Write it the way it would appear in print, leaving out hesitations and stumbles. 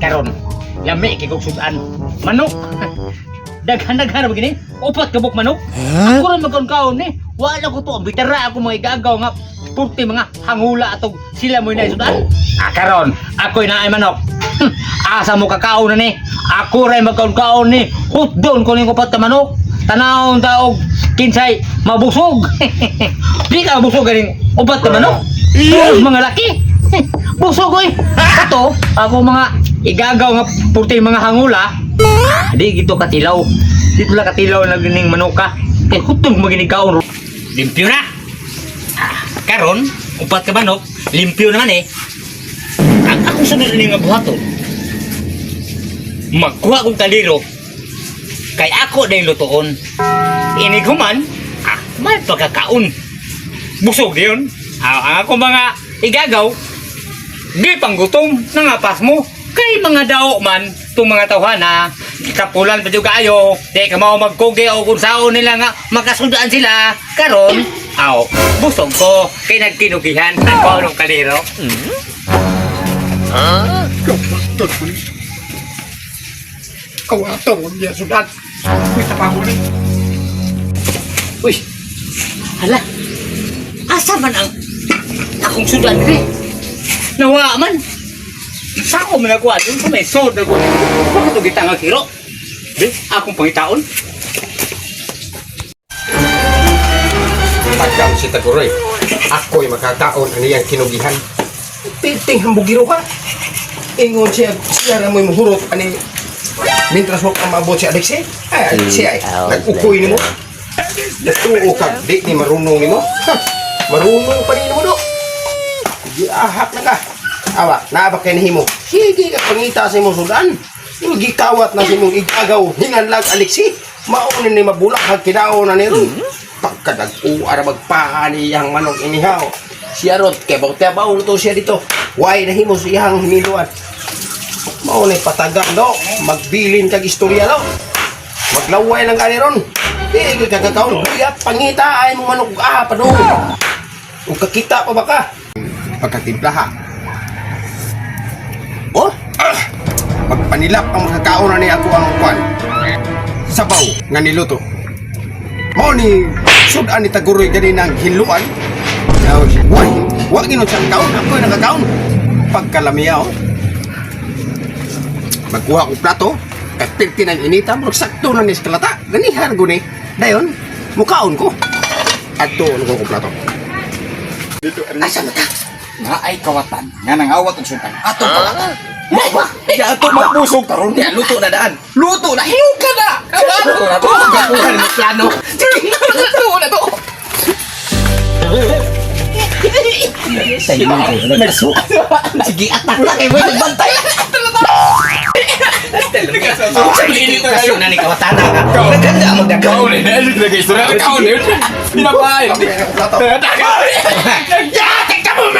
Karon, lami kay kog sudan. Manok. Daghan-daghan begini. Upat ka buk manok. Ako ra magkaon ni. Wala ko to bitara ako mga igagaw nga purti mga hangula atog sila mo na sudan. Karon, ako na ay manok. Asa mo kakaon na ni. Ako ray magkaon-kaon ni. Hutdon ko ning upat ka manok. Tanawon taog kinsay mabusog. Di ka busog ganing upat ka manok. Mga laki. Busog oy. Ato ako mga igagaw nga purti mga hangula. Di gito katilaw. Di pula katilaw na gining manuka. Kay hutong maginikaon. Limpyo na. Karon, upat ka manok, limpyo naman eh. Ang ako sunod ni nga buhaton. Magkuha kong kaliro. Kay ako na yung lutoon. Ini ko man, may pagkakaon. Busog yun. Ako mga igagaw, di pang gutom, nangapas mo. Kay mga daw man, itong mga tawhana, kapulan pa juga ayo, di ka mau magkugi o kung saan nila nga makasundaan sila. Karon, busog ko, kay nagkinugihan, ko anong kaliro. Kawato mo niya sudan. Kita pa mo rin. Uy, hala, asa man ang akong sudan rin? Nawa man. Sa ako minakuha doon sa may soda ko. Bakit ito kita nga kiro? Di, akong pangitaon. Pagkam si Taguroy, ako'y makakaon ang iyang kinugihan. Piting hambugiro ka. Ingon siya na mo'y mahurot ani. Mintras mo ka maabot si Alexei. Ay, Alexei ay, nag-ukoy ni mo. Natuo ka, di ni marunong ni mo. Marunong pa rin mo do. Ahap na ka. Awa, naabak kayo na himo. Sige ka pangita sa imong sudan. Yung gikawat na sa imong igagaw. Hinganlag, Alexi. Maunin ni mabulak. Hagkinao na ni ron. Pagkadag-uara magpaani yang manong inihaw. Siya rod, kaya bautabaw to siya dito. Why na himo siyang hiniluan. Maunin patagan do. Magbilin kag istorya do. Maglaway ng ganiron. Sige ka kakakaon. Buyat, pangita ay mong manong pa do. Kung kakita pa ba ka? Pagkatimpla oh, pagpanilap ang mga kauna ni ako ang kwan. Sabaw nga niluto. Mao ni sudan ni Taguroy gani nang hiluan. Wag ginon siyang kaon, ako nakakaon. Pagkalamiya oh. Magkuha ko plato, kapirti ng inita, murag sakto na ni eskalata. Ganihan ko ni. Dayon, mukaon ko. Adto ko plato. Asa mata? Nga ay kawatan nga nangawat ang sultan atong kawatan ya ato magpusog karon ya luto na daan luto na hinog ka na kawan na to gakuhan mo plano luto na to sige atak na kay mo nagbantay Kasyon na ni kawatan ka. Naganda mo dagan. kaon ni ano lagi istorya kaon ni pinapay No.